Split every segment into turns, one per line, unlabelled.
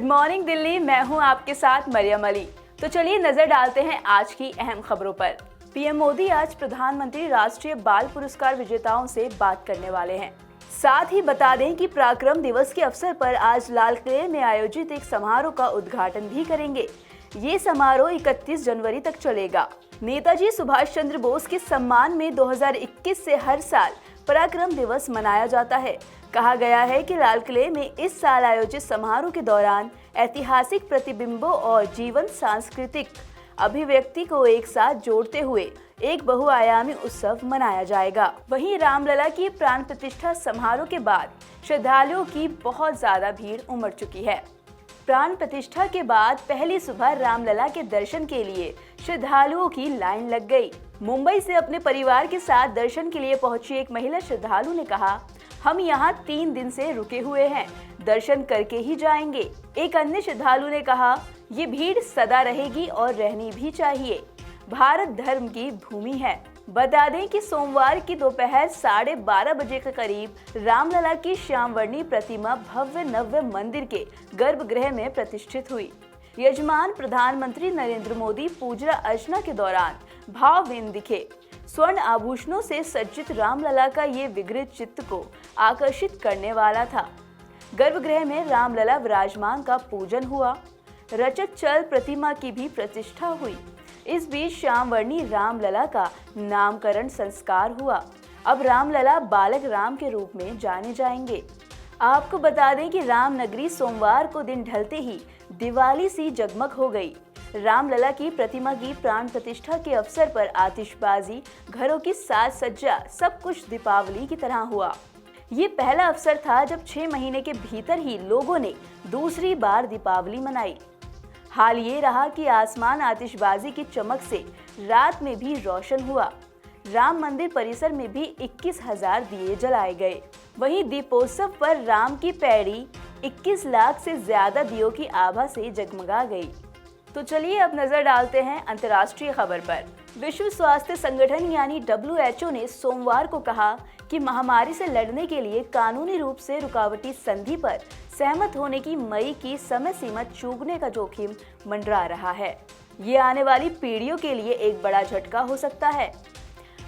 Morning Delhi, मैं हूं आपके साथ मरियम अली। तो चलिए नजर डालते हैं आज की अहम खबरों पर। पीएम मोदी आज प्रधानमंत्री राष्ट्रीय बाल पुरस्कार विजेताओं से बात करने वाले हैं। साथ ही बता दें कि पराक्रम दिवस के अवसर पर आज लाल किले में आयोजित एक समारोह का उद्घाटन भी करेंगे। ये समारोह 31 जनवरी तक चलेगा। नेताजी सुभाष चंद्र बोस के सम्मान में 2021 से हर साल पराक्रम दिवस मनाया जाता है। कहा गया है कि लाल किले में इस साल आयोजित समारोह के दौरान ऐतिहासिक प्रतिबिंबों और जीवंत सांस्कृतिक अभिव्यक्ति को एक साथ जोड़ते हुए एक बहुआयामी उत्सव मनाया जाएगा। वहीं रामलला की प्राण प्रतिष्ठा समारोह के बाद श्रद्धालुओं की बहुत ज्यादा भीड़ उमड़ चुकी है। प्राण प्रतिष्ठा के बाद पहली सुबह रामलला के दर्शन के लिए श्रद्धालुओं की लाइन लग गई। मुंबई से अपने परिवार के साथ दर्शन के लिए पहुंची एक महिला श्रद्धालु ने कहा, हम यहाँ 3 दिन से रुके हुए हैं, दर्शन करके ही जाएंगे। एक अन्य श्रद्धालु ने कहा, ये भीड़ सदा रहेगी और रहनी भी चाहिए। भारत धर्म की भूमि है। बता दें कि सोमवार की दोपहर 12:30 बजे के करीब रामलला की श्यामवर्णी प्रतिमा भव्य नव्य मंदिर के गर्भगृह में प्रतिष्ठित हुई। यजमान प्रधानमंत्री नरेंद्र मोदी पूजा अर्चना के दौरान भावभीन दिखे। स्वर्ण आभूषणों से सज्जित रामलला का ये विग्रह चित्त को आकर्षित करने वाला था। गर्भगृह में रामलला विराजमान का पूजन हुआ। रजत चल प्रतिमा की भी प्रतिष्ठा हुई। इस बीच श्यामवर्णी रामलला का नामकरण संस्कार हुआ। अब रामलला बालक राम के रूप में जाने जाएंगे। आपको बता दें कि राम नगरी सोमवार को दिन ढलते ही दिवाली सी जगमग हो गई। रामलला की प्रतिमा की प्राण प्रतिष्ठा के अवसर पर आतिशबाजी, घरों की साज सज्जा, सब कुछ दीपावली की तरह हुआ। ये पहला अवसर था जब 6 महीने के भीतर ही लोगों ने दूसरी बार दीपावली मनाई। हाल ये रहा कि आसमान आतिशबाजी की चमक से रात में भी रोशन हुआ। राम मंदिर परिसर में भी 21,000 दिए जलाए गए। वहीं दीपोत्सव पर राम की पैड़ी 21 लाख से ज्यादा दियों की आभा से जगमगा गई। तो चलिए अब नजर डालते हैं अंतर्राष्ट्रीय खबर पर। विश्व स्वास्थ्य संगठन यानी WHO ने सोमवार को कहा कि महामारी से लड़ने के लिए कानूनी रूप से रुकावटी संधि पर सहमत होने की मई की समय सीमा चूकने का जोखिम मंडरा रहा है। ये आने वाली पीढ़ियों के लिए एक बड़ा झटका हो सकता है।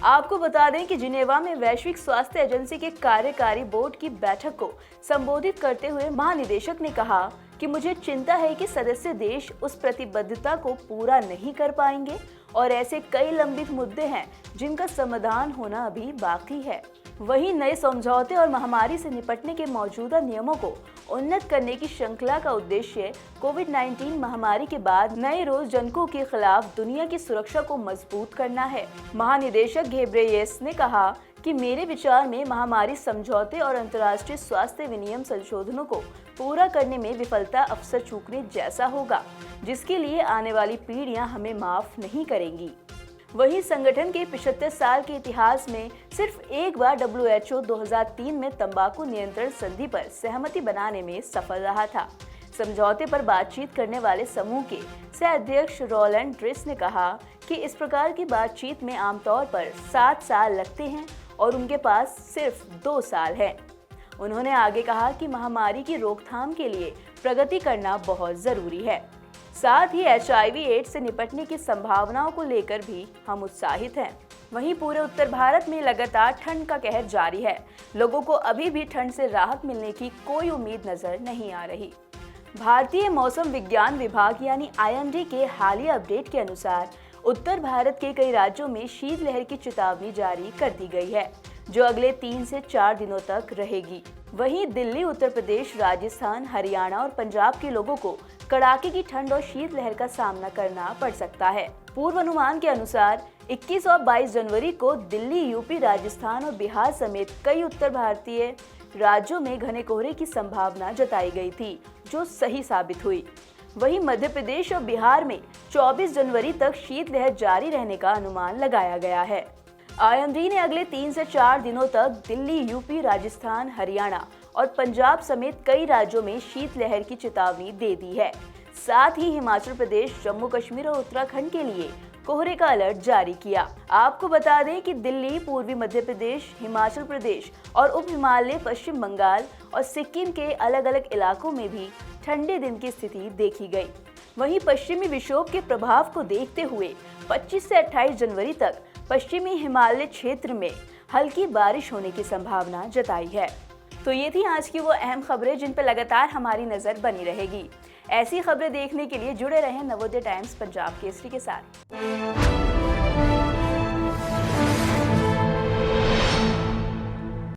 आपको बता दें कि जिनेवा में वैश्विक स्वास्थ्य एजेंसी के कार्यकारी बोर्ड की बैठक को संबोधित करते हुए महानिदेशक ने कहा कि मुझे चिंता है कि सदस्य देश उस प्रतिबद्धता को पूरा नहीं कर पाएंगे और ऐसे कई लंबित मुद्दे हैं जिनका समाधान होना अभी बाकी है। वहीं नए समझौते और महामारी से निपटने के मौजूदा नियमों को उन्नत करने की श्रृंखला का उद्देश्य कोविड-19 महामारी के बाद नए रोगजनकों के खिलाफ दुनिया की सुरक्षा को मजबूत करना है। महानिदेशक घेब्रेयेसस ने कहा कि मेरे विचार में महामारी समझौते और अंतर्राष्ट्रीय स्वास्थ्य विनियम संशोधनों को पूरा करने में विफलता अवसर चूकने जैसा होगा, जिसके लिए आने वाली पीढ़ियां हमें माफ नहीं करेंगी। वहीं संगठन के 75 साल के इतिहास में सिर्फ एक बार WHO 2003 में तंबाकू नियंत्रण संधि पर सहमति बनाने में सफल रहा था। समझौते पर बातचीत करने वाले समूह के सह अध्यक्ष रोलैंड ड्रेस ने कहा कि इस प्रकार की बातचीत में आमतौर पर 7 साल लगते हैं और उनके पास सिर्फ 2 साल है। उन्होंने आगे कहा कि महामारी की रोकथाम के लिए प्रगति करना बहुत जरूरी है। साथ ही HIV एड्स से निपटने की संभावनाओं को लेकर भी हम उत्साहित हैं। वहीं पूरे उत्तर भारत में लगातार ठंड का कहर जारी है। लोगों को अभी भी ठंड से राहत मिलने की कोई उम्मीद नजर नहीं आ रही। भारतीय मौसम विज्ञान विभाग यानी IMD के हालिया अपडेट के अनुसार उत्तर भारत के कई राज्यों में शीतलहर की चेतावनी जारी कर दी गई है, जो अगले 3 से 4 दिनों तक रहेगी। वहीं दिल्ली, उत्तर प्रदेश, राजस्थान, हरियाणा और पंजाब के लोगों को कड़ाके की ठंड और शीतलहर का सामना करना पड़ सकता है। पूर्वानुमान के अनुसार 21 और 22 जनवरी को दिल्ली, यूपी, राजस्थान और बिहार समेत कई उत्तर भारतीय राज्यों में घने कोहरे की संभावना जताई गई थी, जो सही साबित हुई। वहीं मध्य प्रदेश और बिहार में 24 जनवरी तक शीतलहर जारी रहने का अनुमान लगाया गया है। IMD ने अगले 3 से 4 दिनों तक दिल्ली, यूपी, राजस्थान, हरियाणा और पंजाब समेत कई राज्यों में शीतलहर की चेतावनी दे दी है। साथ ही हिमाचल प्रदेश, जम्मू कश्मीर और उत्तराखंड के लिए कोहरे का अलर्ट जारी किया। आपको बता दें कि दिल्ली, पूर्वी मध्य प्रदेश, हिमाचल प्रदेश और उप हिमालय, पश्चिम बंगाल और सिक्किम के अलग अलग इलाकों में भी ठंडे दिन की स्थिति देखी गई। वहीं पश्चिमी विक्षोभ के प्रभाव को देखते हुए 25 से 28 जनवरी तक पश्चिमी हिमालय क्षेत्र में हल्की बारिश होने की संभावना जताई है। तो ये थी आज की वो अहम खबरें जिन पर लगातार हमारी नजर बनी रहेगी। ऐसी खबरें देखने के लिए जुड़े रहें नवोदय टाइम्स पंजाब केसरी के साथ।